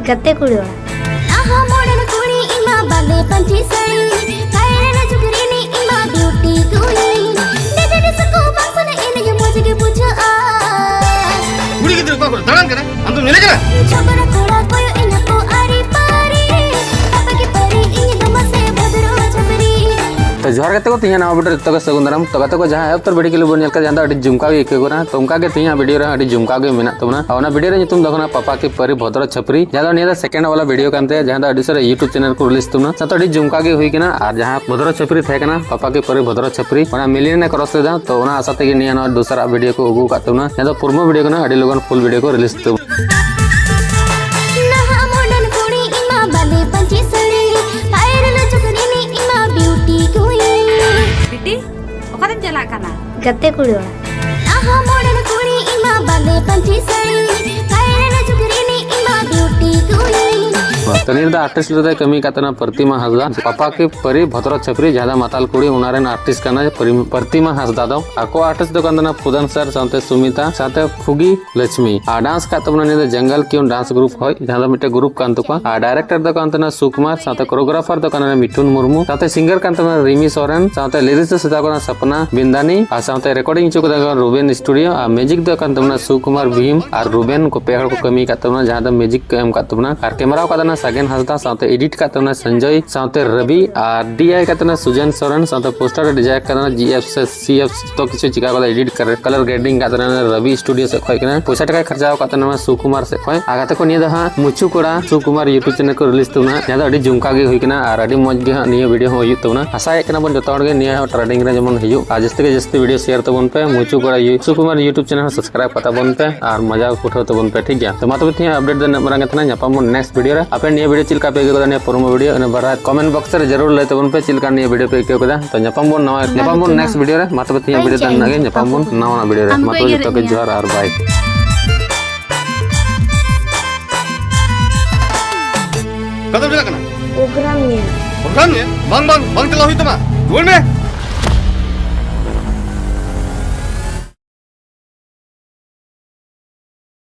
गते कुड़ी आहा मोडन कुड़ी इमा बाले पंची सड़ी कायरन जुगरीनी इमा ब्यूटी क्वीन देदे डिस्को बांसन इनगे मुझे पूछ आ कुड़ी किधर को दांग करे हम तो मिले करा छोकरा थोड़ा कोई इनको आरी पारी पापा की परी इन दमसे भद्रो छपरी तो जोहार गते को तीन नवा वीडियो तो सगुंदराम तो गते को जहां अब वीडियो के लिए बोल जहां अड़ी झुमका के इके गोना तो उनका के तीन वीडियो रे अड़ी झुमका के मेना तबना और वीडियो रे तुम देखना पापा के परी भद्र छपरी जहां निया सेकंड वाला वीडियो कानते जहां अड़ी सर YouTube चैनल को रिलीज तुमना सत अड़ी झुमका के हुई किना और जहां भद्र छपरी थे कना पापा के परी भद्र छपरी ओना मिलियन ने क्रॉस दा तो ओना आशा ते निया न दूसरा वीडियो को उगु का तुमना जहां पूर्ण वीडियो कना अड़ी लोगन फुल वीडियो को रिलीज तुम नहा मोडन कुड़ी इमा बाले पंची सड़ी कायरन जुगरीनी इमा ब्यूटी क्वीन बिटी ओकादम चला काना गते कुड़ी आहा मोडन कुड़ी इमा बाले पंची सड़ी कायरन जुगरीनी इमा ब्यूटी क्वीन तनीर आर्टिस्ट रे कमी कातना प्रतिमा हसदा पापा के परी भद्र छपरी ज्यादा माताल कुड़ी उनारेन आर्टिस्ट काना प्रतिमा हसदा दो आको आर्टिस्ट दो कांदना पुदन सर साथे सुमिता साथे फुगी लक्ष्मी आ डांस का तमना ने जंगल क्यों डांस ग्रुप होय जहां मिटे ग्रुप कांत को आ डायरेक्टर दो कांतना सुकुमार साथे कोरियोग्राफर दो काना मिठुन मुर्मू साथे सिंगर कांतना रिमी सोरेन साथे लिरिक्स सदा कोना सपना बिंदानी आ साथे रिकॉर्डिंग चुक दो रूबेन स्टूडियो आ म्यूजिक दो कांतना सुकुमार भीम और रूबेन को पेहड़ को कमी कातना जहां द म्यूजिक एम कातना और कैमरा कातना सागेन हसदा साथे एडिट कातना संजय साथे रवि और डीआई कातना सुजन सोरेन साथे पोस्टर डिजाइन कातना जीएफ तो किछु चिका वाला एडिट कर कलर ग्रेडिंग कातना रवि स्टूडियो से खोय कना पैसा टका खर्चा कातना सुकुमार से खोय आगाते को निया दहा मुचु कोड़ा सुकुमार YouTube चैनल को रिलीज तुना या अडी झुमका गे होय कना और अडी मौज गे निया वीडियो हो हुई तुना आशा एकना बन जतो हर गे निया ट्रेडिंग रे जमन हिजु आज जस्ते के जस्ते वीडियो शेयर तबन पे मुचु कोड़ा सुकुमार YouTube चैनल सब्सक्राइब पता बन पे और मजा उठाओ तबन पे ठीक गया तो मातो थी अपडेट देना मरांगे तना न्यापाम नेक्स्ट वीडियो रे आपे निया वीडियो चिलका पे के ने प्रोमो वीडियो ने बरा कमेंट बॉक्स रे जरूर ले तबन पे चिलका निया वीडियो पे के कदा तो न्यापाम नेक्स्ट वीडियो रे मातो थी वीडियो दन नागे न्यापाम नवा वीडियो रे मातो जतो के जोहार और बाय कदम चला कना प्रोग्राम में बंग चला हुई तमा बोल में